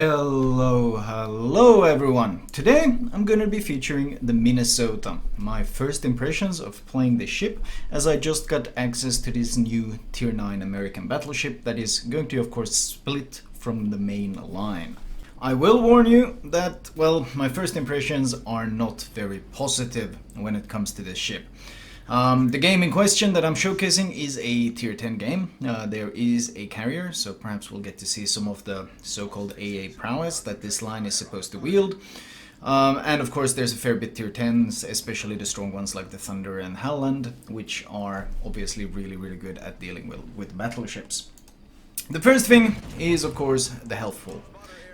Hello everyone! Today I'm going to be featuring the Minnesota, my first impressions of playing the ship, as I just got access to this new Tier 9 American battleship that is going to of course split from the main line. I will warn you that, well, my first impressions are not very positive when it comes to this ship. The game in question that I'm showcasing is a tier 10 game. There is a carrier, so perhaps we'll get to see some of the so-called AA prowess that this line is supposed to wield. And of course there's a fair bit tier 10s, especially the strong ones like the Thunder and Howland, which are obviously really good at dealing with battleships. The first thing is of course the health pool.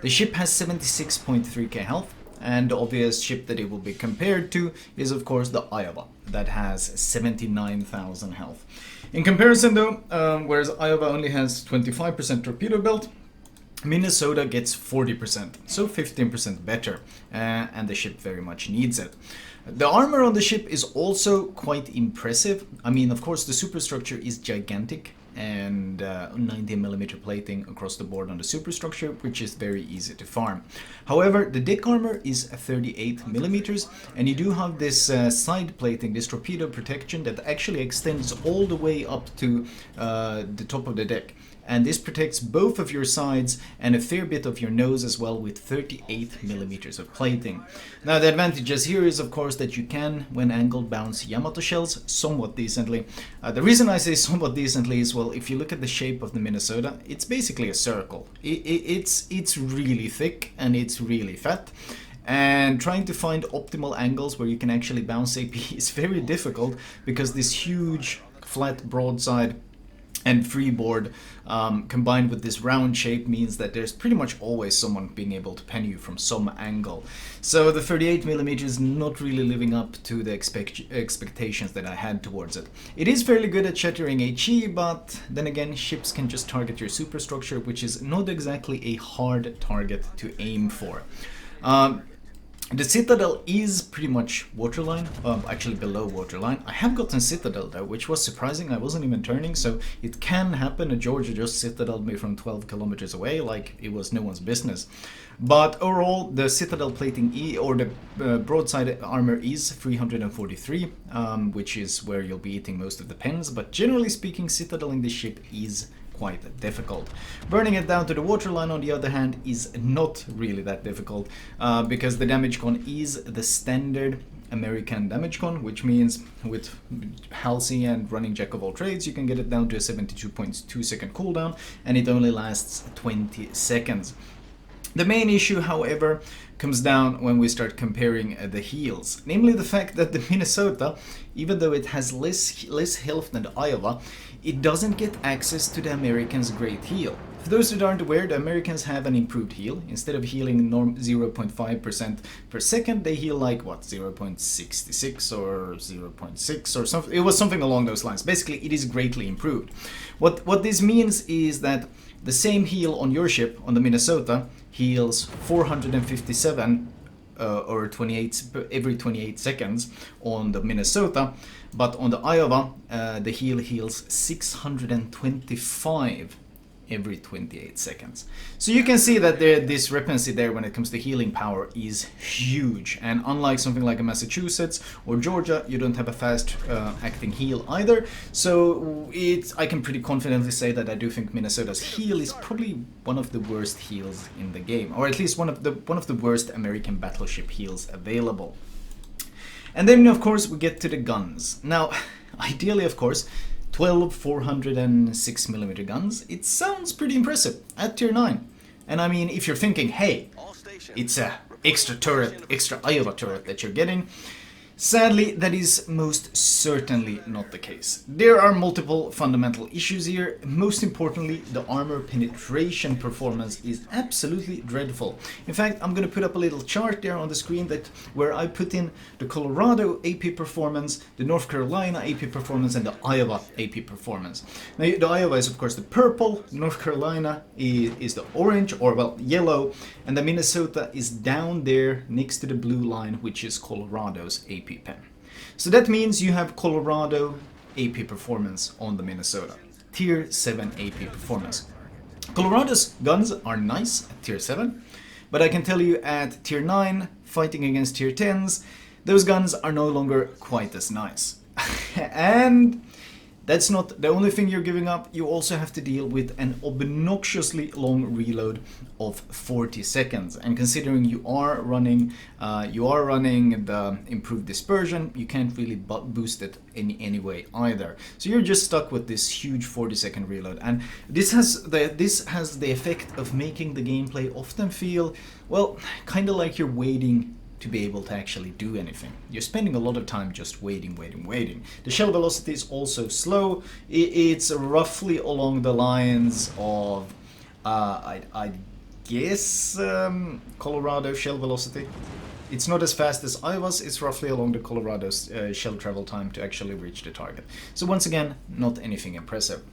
The ship has 76.3k health. And the obvious ship that it will be compared to is of course the Iowa, that has 79,000 health. In comparison though, whereas Iowa only has 25% torpedo belt, Minnesota gets 40%, so 15% better, and the ship very much needs it. The armor on the ship is also quite impressive. I mean, of course the superstructure is gigantic, and 90mm plating across the board on the superstructure, which is very easy to farm. However, the deck armor is 38mm, and you do have this side plating, this torpedo protection that actually extends all the way up to the top of the deck. And this protects both of your sides and a fair bit of your nose as well, with 38mm of plating. Now the advantages here is of course that you can, when angled, bounce Yamato shells somewhat decently. The reason I say somewhat decently is, well, if you look at the shape of the Minnesota, it's basically a circle. It's really thick and it's really fat. And trying to find optimal angles where you can actually bounce AP is very difficult, because this huge flat broadside and freeboard combined with this round shape means that there's pretty much always someone being able to pen you from some angle. So the 38mm is not really living up to the expectations that I had towards it. It is fairly good at shattering HE, but then again ships can just target your superstructure, which is not exactly a hard target to aim for. The Citadel is pretty much waterline, actually below waterline. I have gotten Citadel though, which was surprising. I wasn't even turning, so it can happen. A Georgia just Citadel'd me from 12 kilometers away, like it was no one's business. But overall, the Citadel plating or the broadside armor is 343, which is where you'll be eating most of the pens. But generally speaking, Citadel in this ship is quite difficult. Burning it down to the waterline, on the other hand, is not really that difficult, because the damage con is the standard American damage con, which means with Halsey and running Jack of all trades, you can get it down to a 72.2 second cooldown, and it only lasts 20 seconds. The main issue, however, comes down when we start comparing the heals, namely the fact that the Minnesota, even though it has less health than the Iowa, it doesn't get access to the Americans' great heal. For those who aren't aware, the Americans have an improved heal. Instead of healing 0.5% per second, they heal like, what, 0.66 or 0.6 or something. It was something along those lines. Basically, it is greatly improved. What this means is that the same heal on your ship, on the Minnesota, heals 457 or 28 every 28 seconds on the Minnesota, but on the Iowa, the heal heals 625 every 28 seconds. So you can see that the discrepancy there when it comes to healing power is huge, and unlike something like a Massachusetts or Georgia, you don't have a fast acting heal either. So I can pretty confidently say that I do think Minnesota's heal is probably one of the worst heals in the game, or at least one of the worst American battleship heals available. And then of course we get to the guns. Now ideally, of course, 12 406mm guns, it sounds pretty impressive at tier 9. And I mean, if you're thinking, hey, it's a extra Iowa turret that you're getting, sadly, that is most certainly not the case. There are multiple fundamental issues here. Most importantly, the armor penetration performance is absolutely dreadful. In fact, I'm going to put up a little chart there on the screen where I put in the Colorado AP performance, the North Carolina AP performance, and the Iowa AP performance. Now, the Iowa is of course the purple, North Carolina is the orange, or well, yellow, and the Minnesota is down there next to the blue line, which is Colorado's AP pen. So that means you have Colorado AP performance on the Minnesota, tier 7 AP performance. Colorado's guns are nice at tier 7, But I can tell you at tier 9, fighting against tier 10s, those guns are no longer quite as nice. And that's not the only thing you're giving up. You also have to deal with an obnoxiously long reload of 40 seconds. And considering you are running the improved dispersion, you can't really boost it in any way either. So you're just stuck with this huge 40-second reload. And this has the effect of making the gameplay often feel, well, kind of like you're waiting to be able to actually do anything. You're spending a lot of time just waiting. The shell velocity is also slow. It's roughly along the lines of, I guess, Colorado shell velocity. It's not as fast as Iowa's, it's roughly along the Colorado's shell travel time to actually reach the target. So once again, not anything impressive.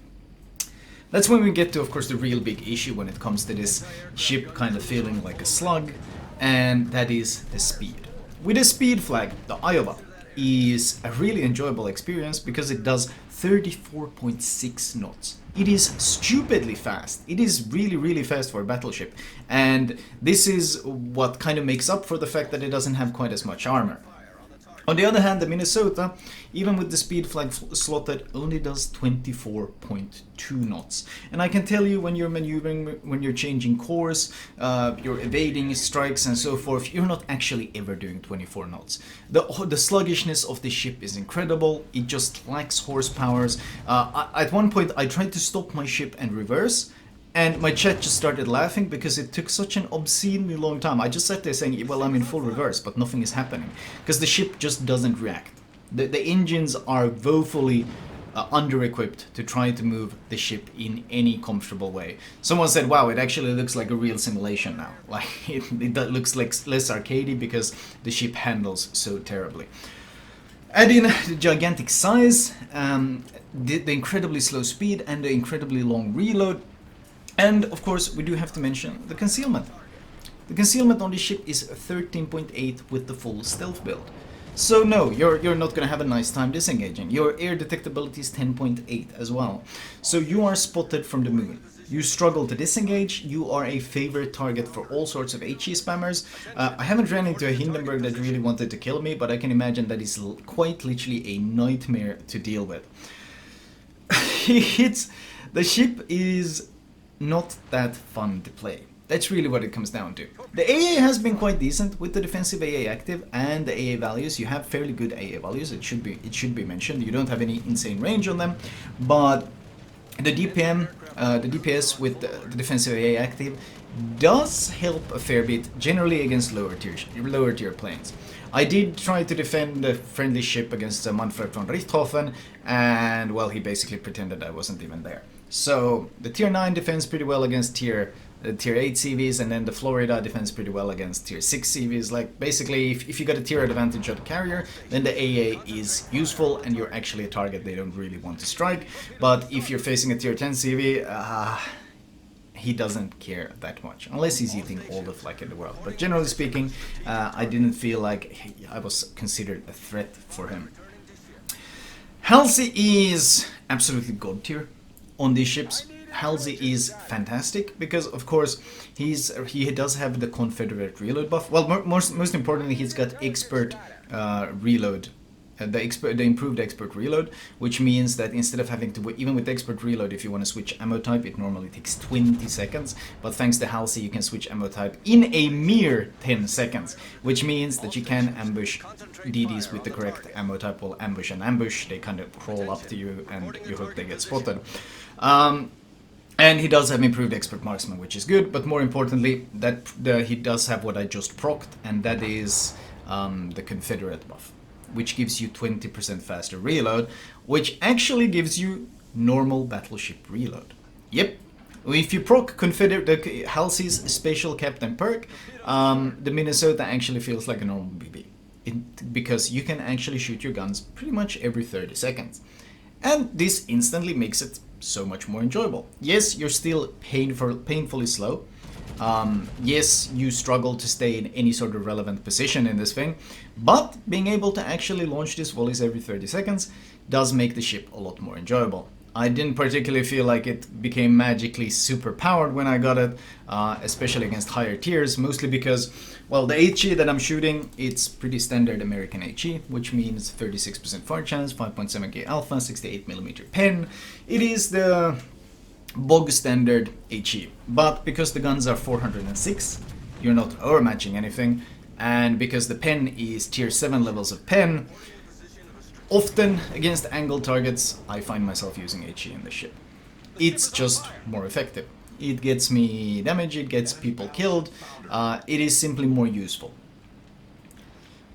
That's when we get to, of course, the real big issue when it comes to this ship kind of feeling like a slug, and that is the speed. With a speed flag, the Iowa is a really enjoyable experience because it does 34.6 knots. It is stupidly fast. It is really fast for a battleship, and this is what kind of makes up for the fact that it doesn't have quite as much armor. On the other hand, the Minnesota, even with the speed flag slotted, only does 24.2 knots. And I can tell you, when you're maneuvering, when you're changing course, you're evading strikes and so forth, you're not actually ever doing 24 knots. The sluggishness of the ship is incredible. It just lacks horsepower. At one point, I tried to stop my ship and reverse, and my chat just started laughing because it took such an obscenely long time. I just sat there saying, well, I'm in full reverse, but nothing is happening. Because the ship just doesn't react. The engines are woefully under-equipped to try to move the ship in any comfortable way. Someone said, wow, it actually looks like a real simulation now. Like, it looks like less arcadey because the ship handles so terribly. Add in the gigantic size, the incredibly slow speed, and the incredibly long reload. And of course, we do have to mention the concealment. The concealment on this ship is 13.8 with the full stealth build. So no, you're not gonna have a nice time disengaging. Your air detectability is 10.8 as well. So you are spotted from the moon. You struggle to disengage, you are a favorite target for all sorts of HE spammers. I haven't ran into a Hindenburg that really wanted to kill me, but I can imagine that is quite literally a nightmare to deal with. The ship is not that fun to play. That's really what it comes down to. The AA has been quite decent with the defensive AA active and the AA values. You have fairly good AA values. It should be mentioned. You don't have any insane range on them, but the DPM, the DPS with the defensive AA active does help a fair bit, generally against lower tier planes. I did try to defend the friendly ship against Manfred von Richthofen, and well, he basically pretended I wasn't even there. So the tier 9 defends pretty well against tier 8 CVs, and then the Florida defends pretty well against tier 6 CVs. Like, basically, if you got a tier advantage of the carrier, then the AA is useful and you're actually a target they don't really want to strike. But if you're facing a tier 10 CV, he doesn't care that much, unless he's eating all the flak in the world. But generally speaking, I didn't feel like I was considered a threat for him. Halsey is absolutely god tier on these ships. Halsey is fantastic because, of course, he does have the Confederate reload buff. Well, most importantly, he's got expert reload, the improved expert reload, which means that instead of having to, even with expert reload, if you want to switch ammo type, it normally takes 20 seconds. But thanks to Halsey, you can switch ammo type in a mere 10 seconds, which means that you can ambush DDs with the correct ammo type. Will ambush and ambush. They kind of crawl up to you, and you hope they get spotted. And he does have improved expert marksman, which is good, but more importantly, he does have what I just procced, and that is the Confederate buff, which gives you 20% faster reload, which actually gives you normal battleship reload. Yep. If you proc Halsey's Special Captain perk, the Minnesota actually feels like a normal BB. Because you can actually shoot your guns pretty much every 30 seconds. And this instantly makes it so much more enjoyable. Yes, you're still painfully slow. Yes, you struggle to stay in any sort of relevant position in this thing, but being able to actually launch these volleys every 30 seconds does make the ship a lot more enjoyable. I didn't particularly feel like it became magically super powered when I got it, especially against higher tiers, mostly because, well, the HE that I'm shooting, it's pretty standard American HE, which means 36% fire chance, 5.7K alpha, 68mm pen. It is the bog standard HE, but because the guns are 406, you're not overmatching anything, and because the pen is tier 7 levels of pen, often against angled targets I find myself using HE in the ship. It's just more effective. It gets me damage, it gets people killed, it is simply more useful.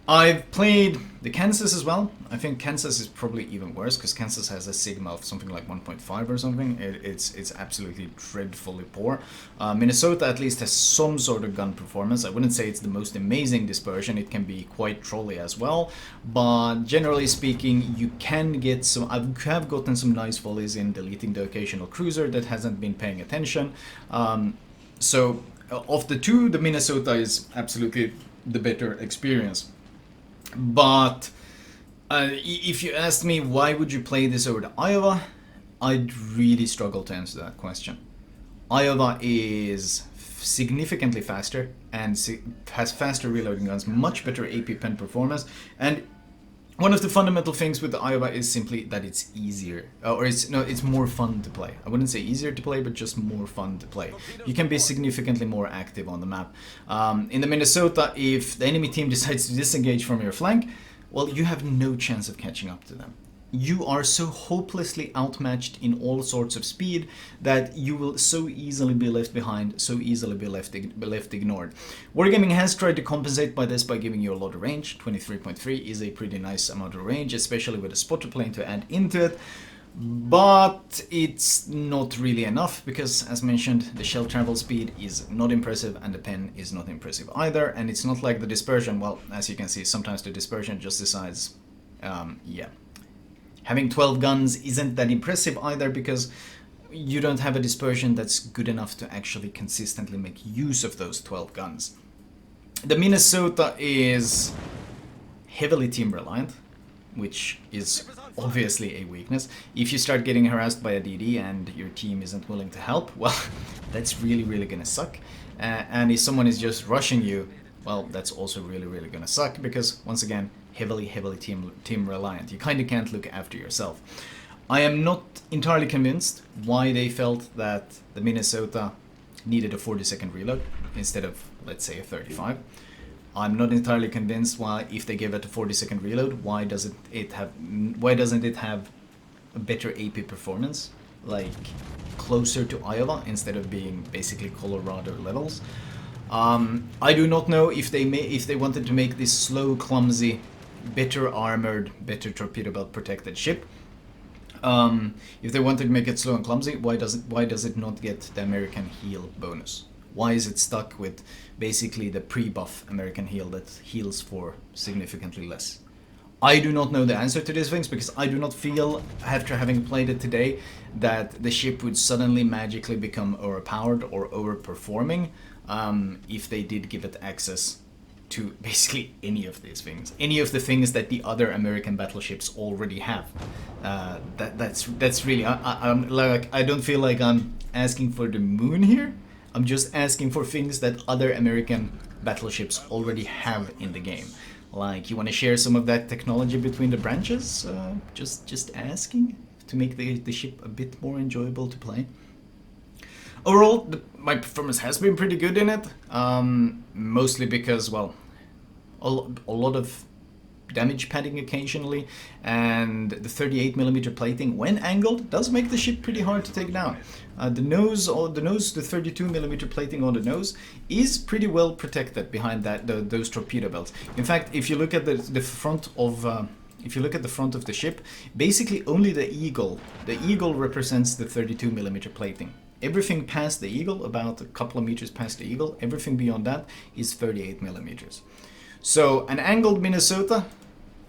I've played the Kansas as well. I think Kansas is probably even worse because Kansas has a sigma of something like 1.5 or something. It's absolutely dreadfully poor. Minnesota at least has some sort of gun performance. I wouldn't say it's the most amazing dispersion. It can be quite trolly as well. But generally speaking, you can get some... I have gotten some nice volleys in deleting the occasional cruiser that hasn't been paying attention. So of the two, the Minnesota is absolutely the better experience. But if you asked me why would you play this over the Iowa, I'd really struggle to answer that question. Iowa is significantly faster and has faster reloading guns, much better AP pen performance, and one of the fundamental things with the Iowa is simply that it's easier, or it's more fun to play. I wouldn't say easier to play, but just more fun to play. You can be significantly more active on the map. In the Minnesota, if the enemy team decides to disengage from your flank, well, you have no chance of catching up to them. You are so hopelessly outmatched in all sorts of speed that you will so easily be left behind, so easily be left ignored. Wargaming has tried to compensate by this by giving you a lot of range. 23.3 is a pretty nice amount of range, especially with a spotter plane to add into it. But it's not really enough because, as mentioned, the shell travel speed is not impressive and the pen is not impressive either. And it's not like the dispersion. Well, as you can see, sometimes the dispersion just decides, yeah. Having 12 guns isn't that impressive either because you don't have a dispersion that's good enough to actually consistently make use of those 12 guns. The Minnesota is heavily team reliant, which is obviously a weakness. If you start getting harassed by a DD and your team isn't willing to help, well, that's really gonna suck. And if someone is just rushing you, well, that's also really gonna suck because, once again, heavily team reliant. You kind of can't look after yourself. I am not entirely convinced why they felt that the Minnesota needed a 40-second reload instead of, let's say, a 35. I'm not entirely convinced why, if they give it a 40-second reload, why doesn't it have a better AP performance, like closer to Iowa instead of being basically Colorado levels. I do not know if they wanted to make this slow, clumsy, better armored, better torpedo belt protected ship. If they wanted to make it slow and clumsy, why does it not get the American heal bonus? Why is it stuck with basically the pre-buff American heal that heals for significantly less? I do not know the answer to these things because I do not feel, after having played it today, that the ship would suddenly magically become overpowered or overperforming if they did give it access to basically any of these things, any of the things that the other American battleships already have. That's really, I'm like, I don't feel like I'm asking for the moon here. I'm just asking for things that other American battleships already have in the game. Like, you want to share some of that technology between the branches? Just asking to make the ship a bit more enjoyable to play. Overall, my performance has been pretty good in it, mostly because, well, a lot of damage padding occasionally, and the 38mm plating, when angled, does make the ship pretty hard to take down. The 32mm plating on the nose is pretty well protected behind those torpedo belts. In fact, if you look at the front of the ship, basically only the eagle represents the 32mm plating. Everything past the eagle, about a couple of meters past the eagle, everything beyond that is 38mm. So an angled Minnesota,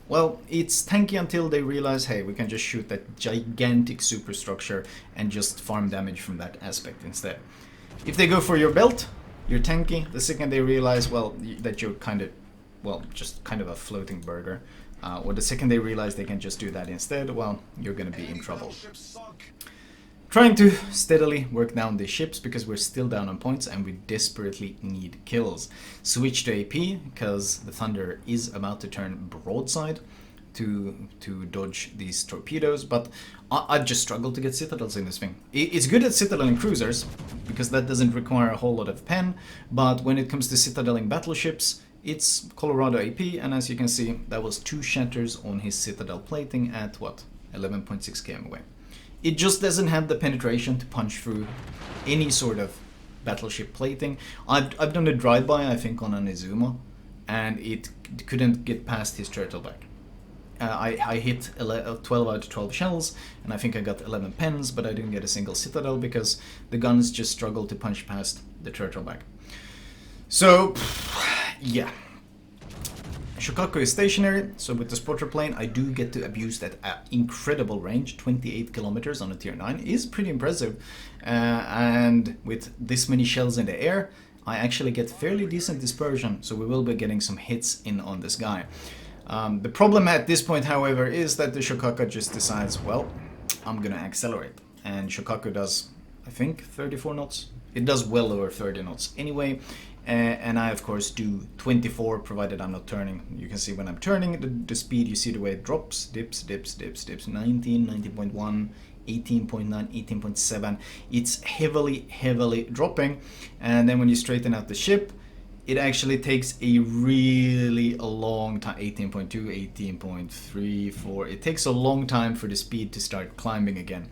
well, it's tanky until they realize, hey, we can just shoot that gigantic superstructure and just farm damage from that aspect instead. If they go for your belt, you're tanky. The second they realize, well, that you're kind of, well, just kind of a floating burger, Or the second they realize they can just do that instead, well, you're gonna be in trouble. Trying to steadily work down the ships because we're still down on points and we desperately need kills. Switch to AP because the Thunder is about to turn broadside to dodge these torpedoes, but I've just struggled to get citadels in this thing. It's good at citadeling cruisers because that doesn't require a whole lot of pen, but when it comes to citadeling battleships, it's Colorado AP, and as you can see, that was 2 shatters on his citadel plating at what, 11.6 km away. It just doesn't have the penetration to punch through any sort of battleship plating. I've done a drive-by, I think, on an Izuma, and it couldn't get past his turtleback. I hit 12 out of 12 shells, and I think I got 11 pens, but I didn't get a single citadel because the guns just struggled to punch past the turtleback. So, yeah. Shokaku is stationary, so with the spotter plane I do get to abuse that incredible range. 28 kilometers on a tier 9 is pretty impressive, and with this many shells in the air I actually get fairly decent dispersion, so we will be getting some hits in on this guy. The problem at this point, however, is that the Shokaku just decides, well, I'm gonna accelerate, and Shokaku does, I think, 34 knots. It does well over 30 knots anyway. And I of course do 24 provided I'm not turning. You can see when I'm turning the speed, you see the way it drops, dips, 19, 19.1, 18.9, 18.7. It's heavily dropping, and then when you straighten out the ship, it actually takes a long time, 18.2, 18.3, 4. It takes a long time for the speed to start climbing again.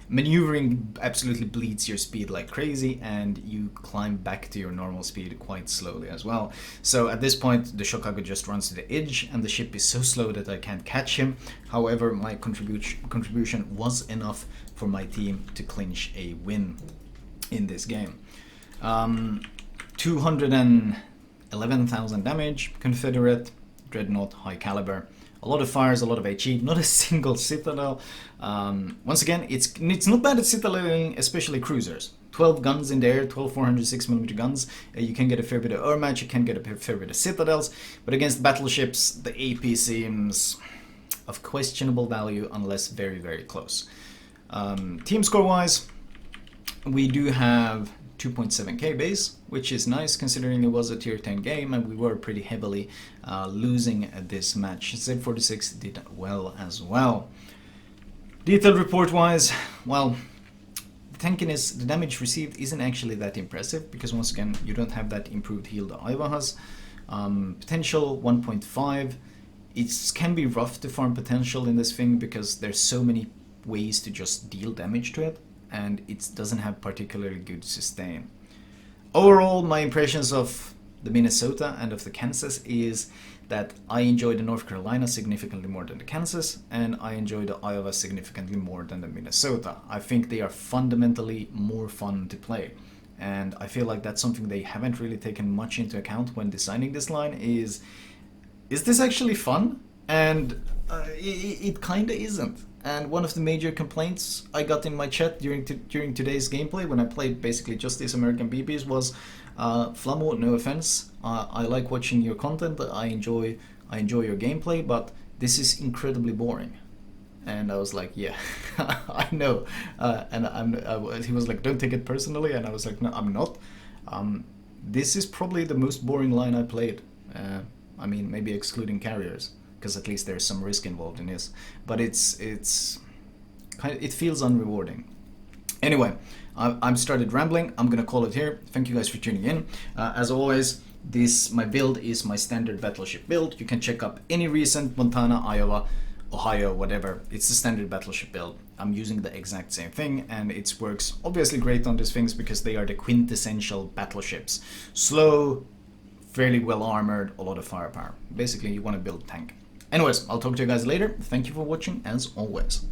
Maneuvering absolutely bleeds your speed like crazy, and you climb back to your normal speed quite slowly as well. So at this point the Shokaku just runs to the edge and the ship is so slow that I can't catch him. However, my contribution was enough for my team to clinch a win in this game. 211,000 damage, Confederate, Dreadnought, high caliber. A lot of fires, a lot of HE, not a single citadel. Once again, it's not bad at citadeling, especially cruisers. 12 guns in there, 12 406mm guns. You can get a fair bit of Ermatch, you can get a fair bit of citadels, but against battleships, the AP seems of questionable value unless very close. Team score wise, we do have 2.7k base, which is nice considering it was a tier 10 game and we were pretty heavily losing at this match. Z46 did well as well. Detailed report wise, well, the tankiness, the damage received isn't actually that impressive because once again you don't have that improved heal that Aiva has. Potential 1.5. It can be rough to farm potential in this thing because there's so many ways to just deal damage to it, and it doesn't have particularly good sustain. Overall, my impressions of the Minnesota and of the Kansas is that I enjoy the North Carolina significantly more than the Kansas, and I enjoy the Iowa significantly more than the Minnesota. I think they are fundamentally more fun to play, and I feel like that's something they haven't really taken much into account when designing this line. Is this actually fun? And it kinda isn't. And one of the major complaints I got in my chat during today's gameplay, when I played basically just these American BBs, was Flamu, no offense, I like watching your content, I enjoy your gameplay, but this is incredibly boring. And I was like, yeah, I know. He was like, don't take it personally, and I was like, no, I'm not. This is probably the most boring line I played. I mean, maybe excluding carriers, because at least there's some risk involved in this, but it feels unrewarding. Anyway, I've started rambling. I'm gonna call it here. Thank you guys for tuning in. As always, my build is my standard battleship build. You can check up any recent Montana, Iowa, Ohio, whatever. It's the standard battleship build. I'm using the exact same thing, and it works obviously great on these things because they are the quintessential battleships. Slow, fairly well armored, a lot of firepower. Basically, you want to build a tank. Anyways, I'll talk to you guys later. Thank you for watching, as always.